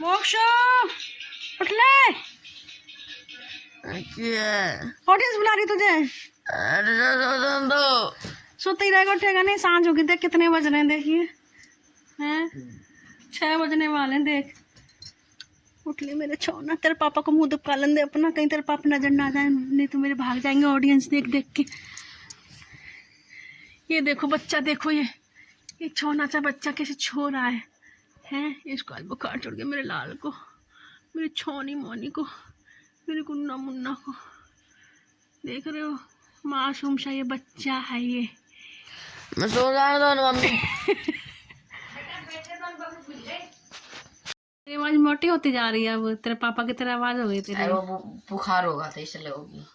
मोक्ष उठ ले। ऑडियंस बुला रही तुझे। सोते ही रहेगा, उठेगा नहीं। सांझ होगी, देख कितने बज रहे हैं, देखिए हैं 6 बजने वाले हैं। देख उठ ले मेरे छोना। तेरे पापा को मुंह दुबका लें दे अपना, कहीं तेरे पापा नजर ना आ जाए, नहीं तो मेरे भाग जाएंगे ऑडियंस देख देख के। ये देखो बच्चा, देखो ये छोना सा बच्चा कैसे छो रहा है हैं। इसको आज बुखार चढ़ गया मेरे लाल को, मेरी छोनी मोनी को, मेरे गुन्ना मुन्ना को। देख रहे हो, मासूम सा ये बच्चा है ये। मैं सो रहा हूँ मम्मी। तेरी आवाज मोटी होती जा रही है अब, तेरे पापा की तरह आवाज हो गई तेरी। वो बुखार होगा तो इसलिए होगी।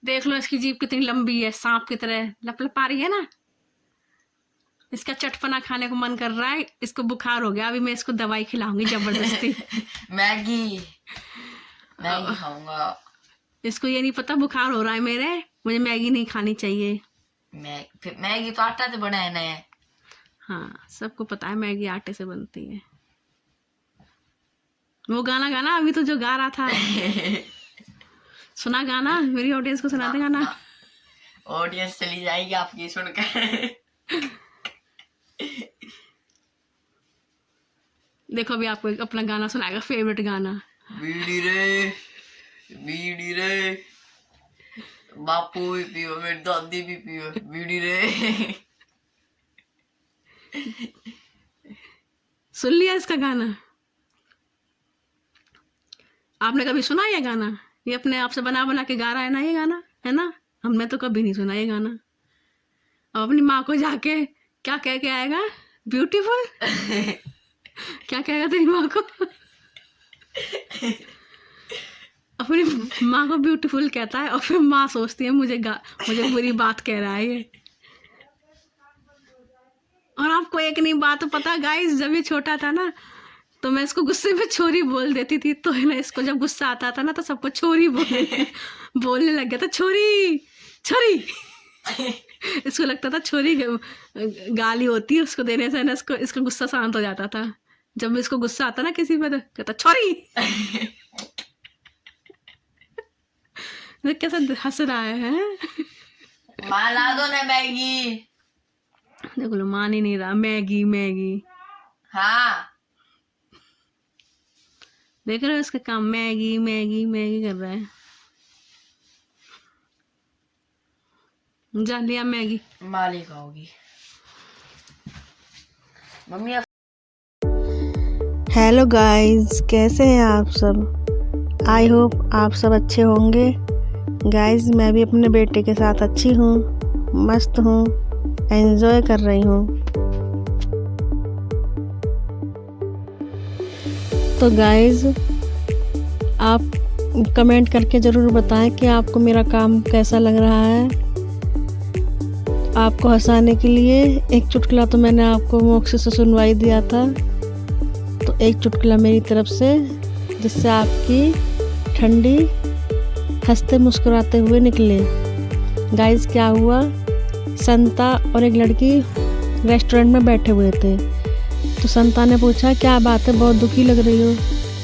देख लो इसकी जीभ कितनी लंबी है, सांप की तरह लपलपा रही है ना। इसका चटपना खाने को मन कर रहा है, इसको बुखार हो गया। अभी मैं इसको दवाई खिलाऊंगी जबरदस्ती। मैगी खाऊंगा। इसको ये नहीं पता बुखार हो रहा है मेरे, मुझे मैगी नहीं खानी चाहिए। मैगी तो आटा से बना है ना। हाँ, सबको पता है मैगी आटे से बनती है। वो गाना गाना अभी तो जो गा रहा था। सुना गाना, मेरी ऑडियंस को सुना दे गाना। ऑडियंस चली जाएगी आपकी सुनकर। देखो अभी आपको अपना गाना सुनाएगा, फेवरेट गाना। बीड़ी रे बापू भी पियो, मेरी दादी भी पियो बीड़ी रे। सुन लिया इसका गाना? आपने कभी सुना ये गाना? ये अपने आप से बना बना के गा रहा है ना ये गाना, है ना। हमने तो कभी नहीं सुना ये गाना। अब अपनी माँ को जाके क्या कह के आएगा? ब्यूटीफुल। क्या कहेगा तेरी माँ को? अपनी माँ को ब्यूटीफुल कहता है और फिर माँ सोचती है मुझे बुरी बात कह रहा है ये। और आपको एक नहीं बात पता गाइस, जब ये छोटा था ना तो मैं इसको गुस्से में छोरी बोल देती थी। तो है ना, इसको जब गुस्सा आता था ना तो सबको छोरी बोलने लग गया था। छोरी छोरी। इसको लगता था छोरी गाली होती है, उसको देने से ना इसका गुस्सा शांत हो जाता था। जब इसको गुस्सा आता ना किसी पे तो कहता छोरी। कैसा हंस रहा है। ला दो ना मैगी। देखो लो, मान ही नहीं रहा। Maggi Maggi. हाँ देख रहे हो इसका काम, मैगी मैगी मैगी कर रहा है। जा लिया मैगी। माली खाओगी मम्मी। हेलो गाइस, कैसे हैं आप सब? आई होप आप सब अच्छे होंगे। गाइस मैं भी अपने बेटे के साथ अच्छी हूँ, मस्त हूँ, एंजॉय कर रही हूँ। तो गाइस आप कमेंट करके ज़रूर बताएं कि आपको मेरा काम कैसा लग रहा है। आपको हंसाने के लिए एक चुटकुला तो मैंने आपको मोक्ष से सुनवाई दिया था, तो एक चुटकुला मेरी तरफ से, जिससे आपकी ठंडी हंसते मुस्कुराते हुए निकले। गाइस क्या हुआ, संता और एक लड़की रेस्टोरेंट में बैठे हुए थे। तो संता ने पूछा क्या बात है, बहुत दुखी लग रही हो।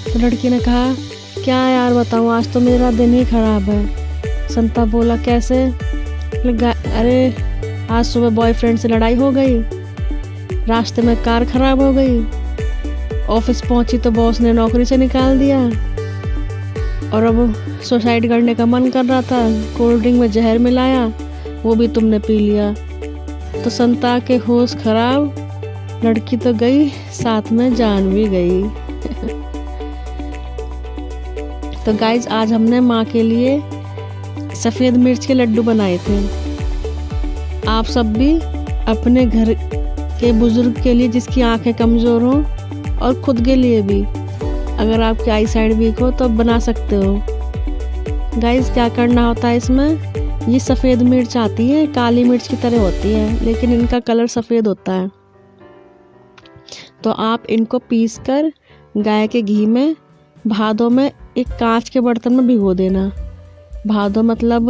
तो लड़की ने कहा क्या यार बताऊँ, आज तो मेरा दिन ही खराब है। संता बोला कैसे? अरे आज सुबह बॉयफ्रेंड से लड़ाई हो गई, रास्ते में कार खराब हो गई, ऑफिस पहुंची तो बॉस ने नौकरी से निकाल दिया, और अब सुसाइड करने का मन कर रहा था, कोल्ड ड्रिंक में जहर मिलाया, वो भी तुमने पी लिया। तो संता के होश खराब, लड़की तो गई, साथ में जान भी गई। तो गाइज आज हमने माँ के लिए सफ़ेद मिर्च के लड्डू बनाए थे। आप सब भी अपने घर के बुजुर्ग के लिए जिसकी आंखें कमज़ोर हों, और ख़ुद के लिए भी, अगर आपकी आई साइड वीक हो तो बना सकते हो। गाइस क्या करना होता है इसमें, ये सफ़ेद मिर्च आती है, काली मिर्च की तरह होती है, लेकिन इनका कलर सफ़ेद होता है। तो आप इनको पीस कर गाय के घी में भादों में एक कांच के बर्तन में भिगो देना। भादों मतलब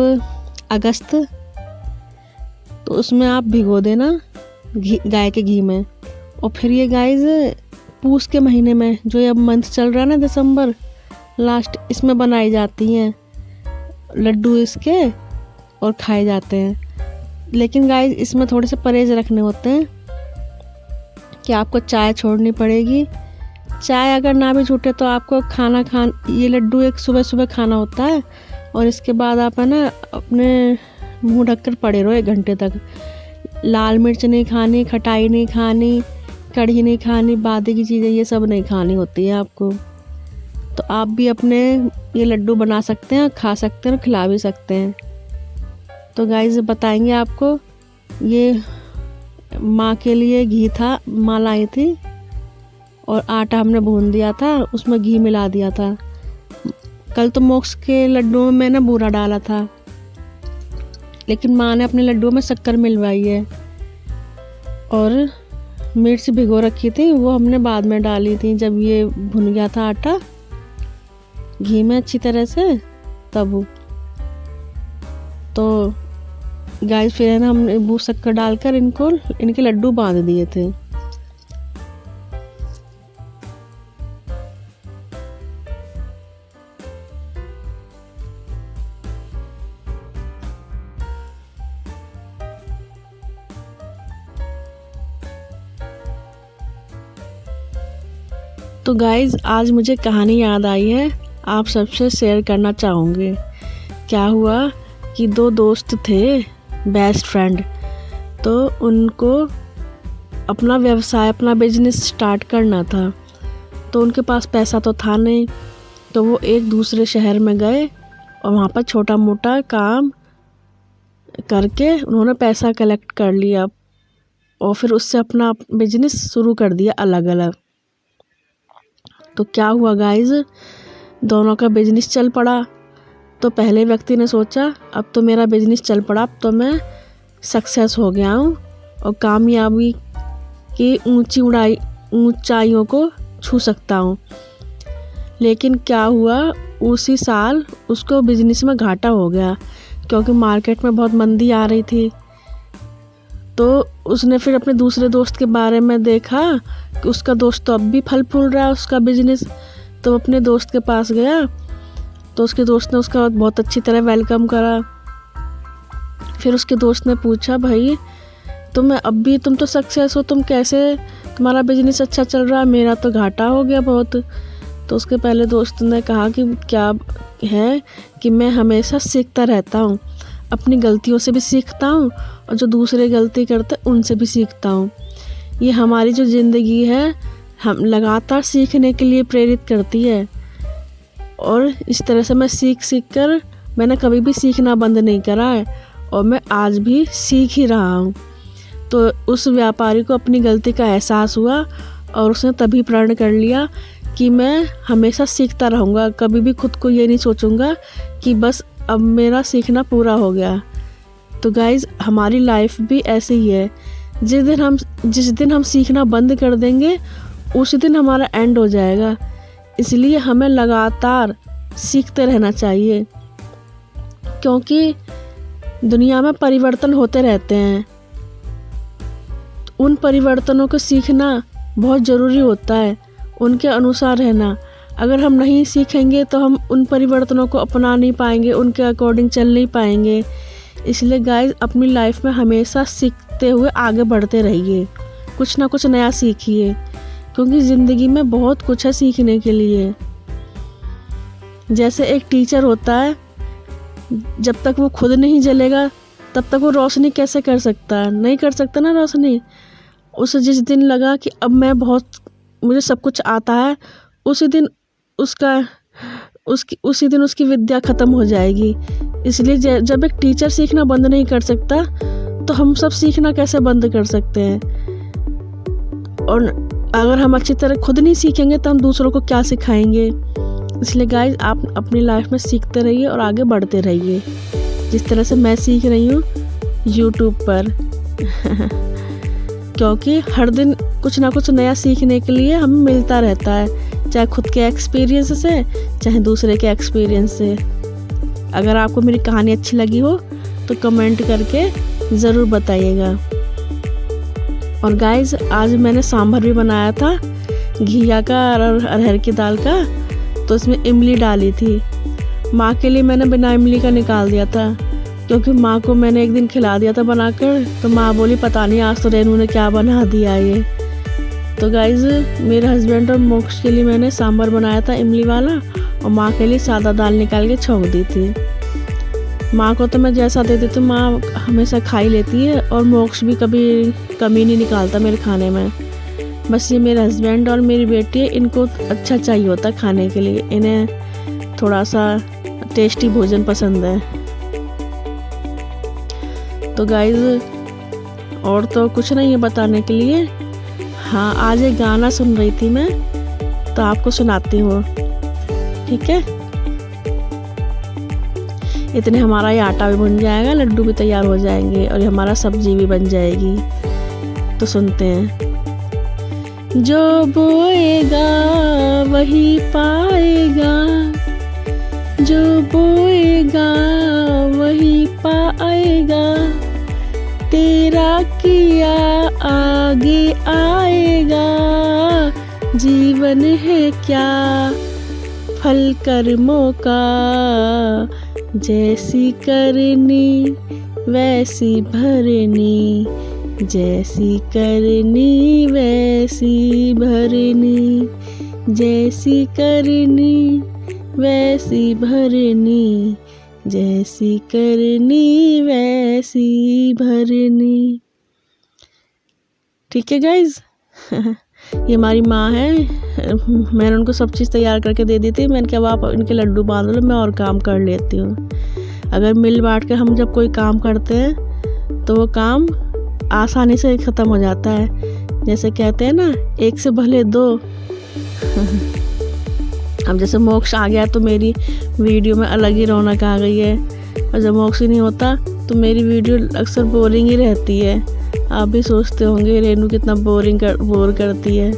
अगस्त, तो उसमें आप भिगो देना गाय के घी में। और फिर ये गाइस पूस के महीने में, जो ये अब मंथ चल रहा है ना दिसंबर लास्ट, इसमें बनाई जाती हैं लड्डू इसके और खाए जाते हैं। लेकिन गाइस इसमें थोड़े से परहेज रखने होते हैं कि आपको चाय छोड़नी पड़ेगी। चाय अगर ना भी छूटे तो आपको ये लड्डू एक सुबह सुबह खाना होता है और इसके बाद आप है ना अपने मुंह ढककर पड़े रहो 1 घंटे तक। लाल मिर्च नहीं खानी, खटाई नहीं खानी, कढ़ी नहीं खानी, बादी की चीज़ें ये सब नहीं खानी होती है आपको। तो आप भी अपने ये लड्डू बना सकते हैं, खा सकते हैं और खिला भी सकते हैं। तो गाइस बताएंगे आपको, ये माँ के लिए घी था, माँ लाई थी और आटा हमने भून दिया था, उसमें घी मिला दिया था। कल तो मोक्ष के लड्डुओं में मैंने बूरा डाला था, लेकिन माँ ने अपने लड्डुओं में शक्कर मिलवाई है। और मिर्च भिगो रखी थी, वो हमने बाद में डाली थी जब ये भुन गया था आटा घी में अच्छी तरह से तब। तो गाइस फिर है ना हमने वो शक्कर डालकर इनके लड्डू बांध दिए थे। तो गाइज़ आज मुझे कहानी याद आई है, आप सबसे शेयर करना चाहूँगी। क्या हुआ कि 2 दोस्त थे, बेस्ट फ्रेंड, तो उनको अपना व्यवसाय, अपना बिजनेस स्टार्ट करना था। तो उनके पास पैसा तो था नहीं, तो वो एक दूसरे शहर में गए और वहाँ पर छोटा मोटा काम करके उन्होंने पैसा कलेक्ट कर लिया और फिर उससे अपना बिजनेस शुरू कर दिया अलग अलग। तो क्या हुआ गाइज, दोनों का बिजनेस चल पड़ा। तो पहले व्यक्ति ने सोचा अब तो मेरा बिजनेस चल पड़ा, अब तो मैं सक्सेस हो गया हूँ और कामयाबी की ऊंचाइयों को छू सकता हूँ। लेकिन क्या हुआ, उसी साल उसको बिजनेस में घाटा हो गया क्योंकि मार्केट में बहुत मंदी आ रही थी। तो उसने फिर अपने दूसरे दोस्त के बारे में देखा कि उसका दोस्त तो अब भी फल फूल रहा है उसका बिजनेस। तो अपने दोस्त के पास गया तो उसके दोस्त ने उसका बहुत अच्छी तरह वेलकम करा। फिर उसके दोस्त ने पूछा, भाई तुम तो सक्सेस हो, तुम कैसे, तुम्हारा बिजनेस अच्छा चल रहा है, मेरा तो घाटा हो गया बहुत। तो उसके पहले दोस्त ने कहा कि क्या है कि मैं हमेशा सीखता रहता हूँ, अपनी गलतियों से भी सीखता हूँ और जो दूसरे गलती करते उनसे भी सीखता हूँ। ये हमारी जो ज़िंदगी है हम लगातार सीखने के लिए प्रेरित करती है और इस तरह से मैं सीख कर मैंने कभी भी सीखना बंद नहीं करा है और मैं आज भी सीख ही रहा हूँ। तो उस व्यापारी को अपनी गलती का एहसास हुआ और उसने तभी प्रण कर लिया कि मैं हमेशा सीखता रहूँगा, कभी भी खुद को ये नहीं सोचूंगा कि बस अब मेरा सीखना पूरा हो गया। तो गाइज़ हमारी लाइफ भी ऐसे ही है, जिस दिन हम सीखना बंद कर देंगे उसी दिन हमारा एंड हो जाएगा। इसलिए हमें लगातार सीखते रहना चाहिए क्योंकि दुनिया में परिवर्तन होते रहते हैं। उन परिवर्तनों को सीखना बहुत ज़रूरी होता है, उनके अनुसार रहना। अगर हम नहीं सीखेंगे तो हम उन परिवर्तनों को अपना नहीं पाएंगे, उनके अकॉर्डिंग चल नहीं पाएंगे। इसलिए गाइस अपनी लाइफ में हमेशा सीखते हुए आगे बढ़ते रहिए, कुछ ना कुछ नया सीखिए क्योंकि ज़िंदगी में बहुत कुछ है सीखने के लिए। जैसे एक टीचर होता है, जब तक वो खुद नहीं जलेगा तब तक वो रोशनी कैसे कर सकता है, नहीं कर सकता ना रोशनी। उसे जिस दिन लगा कि अब मुझे सब कुछ आता है, उसी दिन उसकी विद्या ख़त्म हो जाएगी। इसलिए जब एक टीचर सीखना बंद नहीं कर सकता तो हम सब सीखना कैसे बंद कर सकते हैं। और अगर हम अच्छी तरह खुद नहीं सीखेंगे तो हम दूसरों को क्या सिखाएंगे। इसलिए गाइस आप अपनी लाइफ में सीखते रहिए और आगे बढ़ते रहिए, जिस तरह से मैं सीख रही हूँ यूट्यूब पर क्योंकि हर दिन कुछ ना कुछ नया सीखने के लिए हमें मिलता रहता है, चाहे खुद के एक्सपीरियंस से चाहे दूसरे के एक्सपीरियंस से। अगर आपको मेरी कहानी अच्छी लगी हो तो कमेंट करके ज़रूर बताइएगा। और गाइस आज मैंने सांभर भी बनाया था, घिया का और अरहर की दाल का, तो इसमें इमली डाली थी। माँ के लिए मैंने बिना इमली का निकाल दिया था, क्योंकि माँ को मैंने एक दिन खिला दिया था बनाकर, तो माँ बोली पता नहीं आज तो रेनू ने क्या बना दिया ये। तो गाइज मेरे हस्बैंड और मोक्ष के लिए मैंने सांभर बनाया था इमली वाला, और माँ के लिए सादा दाल निकाल के छौंक दी थी। माँ को तो मैं जैसा दे देती हूँ माँ हमेशा खा ही लेती है, और मोक्ष भी कभी कमी नहीं निकालता मेरे खाने में। बस ये मेरे हस्बैंड और मेरी बेटी है, इनको अच्छा चाहिए होता खाने के लिए, इन्हें थोड़ा सा टेस्टी भोजन पसंद है। तो गाइज और तो कुछ नहीं है बताने के लिए। हाँ, आज एक गाना सुन रही थी मैं, तो आपको सुनाती हूँ, ठीक है। इतने हमारा ये आटा भी बन जाएगा, लड्डू भी तैयार हो जाएंगे, और हमारा सब्जी भी बन जाएगी। तो सुनते हैं। जो बोएगा वही पाएगा, जो बोएगा वही पाएगा, तेरा किया आगे आएगा। जीवन है क्या फल कर्मों का, जैसी करनी वैसी भरनी, जैसी करनी वैसी भरनी, जैसी करनी वैसी भरनी, जैसी करनी वैसी भरनी। ठीक है गाइज। ये हमारी माँ है, मैंने उनको सब चीज़ तैयार करके दे दी थी। मैंने कहा अब आप इनके लड्डू बांध लो, मैं और काम कर लेती हूँ। अगर मिल बांट के हम जब कोई काम करते हैं तो वो काम आसानी से ख़त्म हो जाता है। जैसे कहते हैं ना, एक से भले दो। अब जैसे मोक्ष आ गया तो मेरी वीडियो में अलग ही रौनक आ गई है, और जब मोक्ष नहीं होता तो मेरी वीडियो अक्सर बोरिंग ही रहती है। आप भी सोचते होंगे रेनू कितना बोर करती है।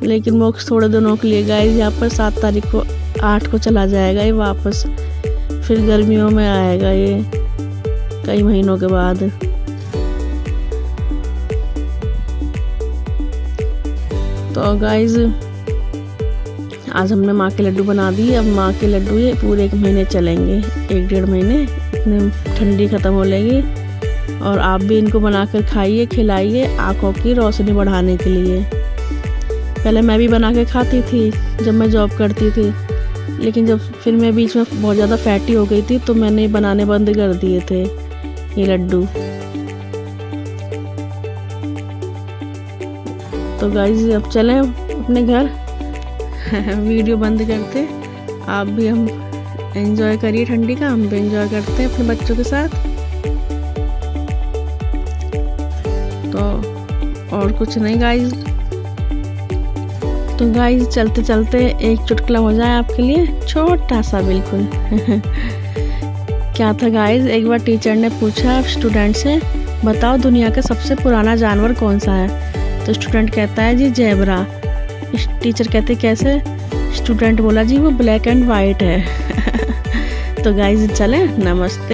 लेकिन मोक्ष थोड़े दिनों के लिए गाइस यहाँ पर 7 तारीख को 8 को चला जाएगा ये वापस, फिर गर्मियों में आएगा ये कई महीनों के बाद। तो गाइस आज हमने माँ के लड्डू बना दिए। अब माँ के लड्डू ये पूरे 1 महीने चलेंगे, 1-1.5 महीने, इतने ठंडी ख़त्म हो लेगी। और आप भी इनको बनाकर खाइए, खिलाइए, आँखों की रोशनी बढ़ाने के लिए। पहले मैं भी बना के खाती थी जब मैं जॉब करती थी, लेकिन जब फिर मैं बीच में बहुत ज़्यादा फैटी हो गई थी तो मैंने बनाने बंद कर दिए थे ये लड्डू। तो गाइस अब चलें अपने घर। वीडियो बंद करते, आप भी हम एंजॉय करिए ठंडी का, हम भी एंजॉय करते हैं अपने बच्चों के साथ। तो और कुछ नहीं गाइस। तो गाइस चलते चलते एक चुटकुला हो जाए आपके लिए, छोटा सा बिल्कुल। क्या था गाइस, एक बार टीचर ने पूछा स्टूडेंट से, बताओ दुनिया का सबसे पुराना जानवर कौन सा है। तो स्टूडेंट कहता है जी ज़ेबरा। टीचर कहते कैसे। स्टूडेंट बोला जी वो ब्लैक एंड वाइट है। तो गाइस चलें, नमस्ते।